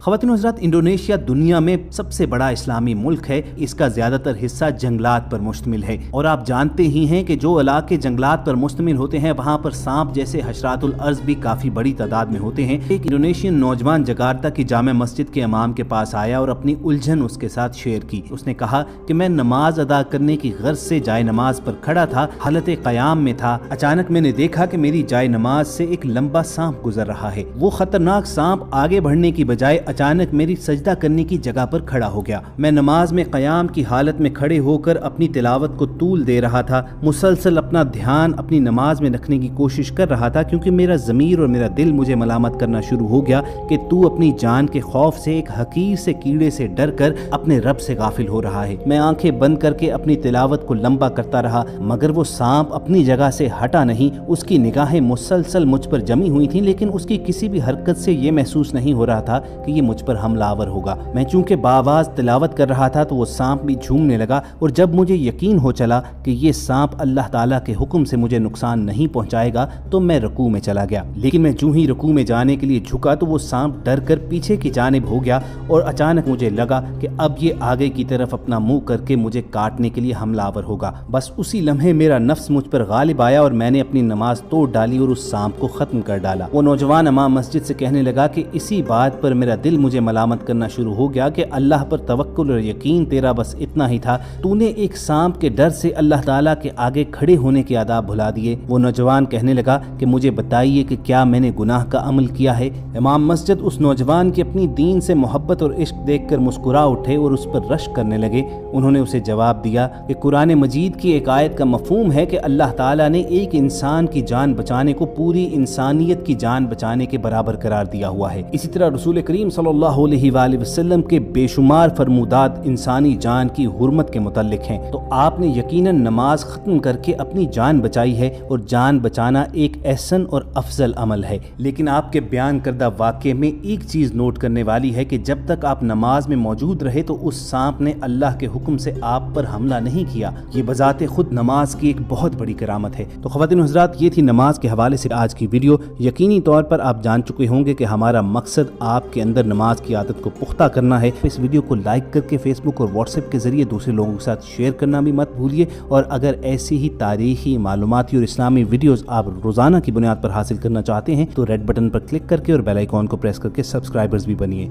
ख़वातीन و हज़रात, इंडोनेशिया दुनिया में सबसे बड़ा इस्लामी मुल्क है। इसका ज़्यादातर हिस्सा जंगलात पर मुश्तमिल है और आप जानते ही हैं कि जो इलाके जंगलात पर मुश्तमिल होते हैं वहाँ पर सांप जैसे हशरातुल अर्ज़ भी काफ़ी बड़ी तादाद में होते हैं। एक इंडोनेशियन नौजवान जकार्ता की जामे मस्जिद के इमाम के पास आया और अपनी उलझन उसके साथ शेयर की। उसने कहा कि मैं नमाज अदा करने की गर्ज से जाए नमाज पर खड़ा था, हालत क़याम में था। अचानक मैंने देखा कि मेरी जाए नमाज से एक लंबा सांप गुजर रहा है। वो खतरनाक सांप आगे बढ़ने की बजाय अचानक मेरी सजदा करने की जगह पर खड़ा हो गया। मैं नमाज में क़याम की हालत में खड़े होकर अपनी तिलावत को तूल दे रहा था, मुसलसल अपना ध्यान अपनी नमाज में रखने की कोशिश कर रहा था, क्योंकि मेरा ज़मीर और मेरा दिल मुझे मलामत करना शुरू हो गया कि तू अपनी जान के खौफ से एक हकीर से कीड़े से डर कर अपने रब से गाफिल हो रहा है। मैं आंखें बंद करके अपनी तिलावत को लंबा करता रहा, मगर वो सांप अपनी जगह से हटा नहीं। उसकी निगाहें मुसलसल मुझ पर जमी हुई थी, लेकिन उसकी किसी भी हरकत से ये महसूस नहीं हो रहा था कि ये मुझ पर हमलावर होगा। मैं चूंकि बाआवाज़ तिलावत कर रहा था तो वो सांप भी झूमने लगा, और जब मुझे यकीन हो चला कि ये सांप अल्लाह ताला के हुक्म से मुझे नुकसान नहीं पहुंचाएगा तो मैं रुकू में चला गया। लेकिन मैं जूं ही रुकू में जाने के लिए झुका तो वो सांप डर कर पीछे की जानिब हो गया, और अचानक मुझे लगा कि अब ये आगे की तरफ अपना मुंह करके मुझे काटने के लिए हमलावर होगा। बस उसी लम्हे मेरा नफ्स मुझ पर गालिब आया और मैंने अपनी नमाज तोड़ डाली और उस सांप को खत्म कर डाला। वो नौजवान इमाम मस्जिद से कहने लगा कि इसी बात पर मेरा दिल मुझे मलामत करना शुरू हो गया कि अल्लाह पर तवक्कुल और यकीन तेरा बस इतना ही था, तूने एक सांप के डर से अल्लाह ताला के आगे खड़े होने के आदाब भुला दिए। वो नौजवान कहने लगा कि मुझे बताइए कि क्या मैंने गुनाह का अमल किया है। इमाम मस्जिद उस नौजवान की अपनी दीन से मोहब्बत और इश्क देखकर मुस्कुरा उठे और उस पर रश्क करने लगे। उन्होंने उसे जवाब दिया कि कुरान मजीद की एक आयत का मफहूम है कि अल्लाह ताला ने एक इंसान की जान बचाने को पूरी इंसानियत की जान बचाने के बराबर करार दिया हुआ है। इसी तरह रसूल करीम सल्लल्लाहु अलैहि वसल्लम के बेशुमार फरमूदात इंसानी जान की हुर्मत के मुतल्लिक हैं। तो आपने यकीनन नमाज खत्म करके अपनी जान बचाई है, और जान बचाना एक एहसन और अफजल अमल है। लेकिन आपके बयान करदा वाक़े में एक चीज़ नोट करने वाली है कि जब तक आप नमाज में मौजूद रहे तो उस सांप ने अल्लाह के हुक्म से आप पर हमला नहीं किया। ये बजाते खुद नमाज की एक बहुत बड़ी करामत है। तो ख़वातीन व हज़रात, ये थी नमाज के हवाले से आज की वीडियो। यकीनी तौर पर आप जान चुके होंगे कि हमारा मकसद आपके अंदर नमाज की आदत को पुख्ता करना है। इस वीडियो को लाइक करके फेसबुक और व्हाट्सएप के जरिए दूसरे लोगों के साथ शेयर करना भी मत भूलिए। और अगर ऐसी ही तारीखी, मालूमाती और इस्लामी वीडियोस आप रोजाना की बुनियाद पर हासिल करना चाहते हैं तो रेड बटन पर क्लिक करके और बेल आइकॉन को प्रेस करके सब्सक्राइबर्स भी बनिए।